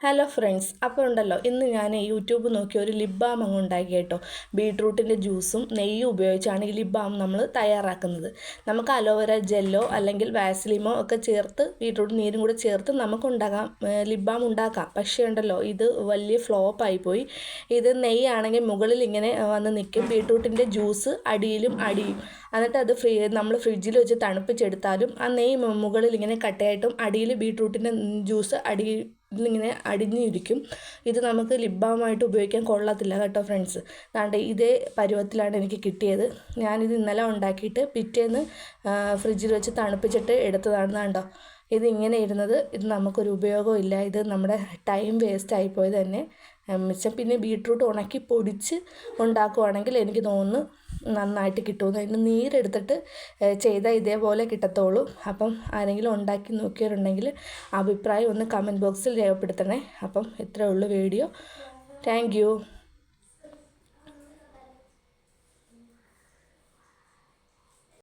Hello friends, അപ്പോൾ ഉണ്ടല്ലോ ഇന്ന് ഞാൻ യൂട്യൂബ് നോക്കി ഒരു ലിപ് ബാം അങ്ങ് ഉണ്ടാക്കി കേട്ടോ. ബീട്രൂട്ടിൻ്റെ ജ്യൂസും നെയ്യും ഉപയോഗിച്ചാണ് ഈ ലിപ് ബാം നമ്മൾ തയ്യാറാക്കുന്നത്. നമുക്ക് അലോവേര ജെല്ലോ അല്ലെങ്കിൽ വാസ്ലിമോ ഒക്കെ ചേർത്ത് ബീട്രൂട്ട് നീരും കൂടെ ചേർത്ത് നമുക്ക് ഉണ്ടാക്കാം, ലിപ് ബാം ഉണ്ടാക്കാം. പക്ഷേ ഉണ്ടല്ലോ ഇത് വലിയ ഫ്ലോപ്പായിപ്പോയി. ഇത് നെയ്യാണെങ്കിൽ മുകളിൽ ഇങ്ങനെ വന്ന് നിൽക്കും, ബീട്രൂട്ടിൻ്റെ ജ്യൂസ് അടിയിലും അടിയും. എന്നിട്ട് അത് നമ്മൾ ഫ്രിഡ്ജിൽ വെച്ച് തണുപ്പിച്ചെടുത്താലും ആ നെയ്യ് മുകളിൽ ഇങ്ങനെ കട്ടയായിട്ടും അടിയിൽ ബീട്രൂട്ടിൻ്റെ ജ്യൂസ് ഇങ്ങനെ അടിഞ്ഞിരിക്കും. ഇത് നമുക്ക് ലിപ് ബാമായിട്ട് ഉപയോഗിക്കാൻ കൊള്ളത്തില്ല കേട്ടോ ഫ്രണ്ട്സ്. അതുകൊണ്ട് ഇതേ പരുവത്തിലാണ് എനിക്ക് കിട്ടിയത്. ഞാനിത് ഇന്നലെ ഉണ്ടാക്കിയിട്ട് പിറ്റേന്ന് ഫ്രിഡ്ജിൽ വെച്ച് തണുപ്പിച്ചിട്ട് എടുത്തതാണ്. കണ്ടോ, ഇത് ഇങ്ങനെ ഇരുന്നത്. ഇത് നമുക്കൊരു ഉപയോഗവും ഇല്ല. ഇത് നമ്മുടെ ടൈം വേസ്റ്റ് ആയിപ്പോയത് തന്നെ മിച്ചം. പിന്നെ ബീട്രൂട്ട് ഉണക്കി പൊടിച്ച് ഉണ്ടാക്കുവാണെങ്കിൽ എനിക്ക് തോന്നുന്നു നന്നായിട്ട് കിട്ടുമെന്ന്. അതിന് നീരെടുത്തിട്ട് ചെയ്താൽ ഇതേപോലെ കിട്ടത്തുള്ളൂ. അപ്പം ആരെങ്കിലും ഉണ്ടാക്കി നോക്കിയവരുണ്ടെങ്കിൽ അഭിപ്രായം ഒന്ന് കമൻറ്റ് ബോക്സിൽ രേഖപ്പെടുത്തണേ. അപ്പം ഇത്രയേ ഉള്ളൂ വീഡിയോ. Thank you.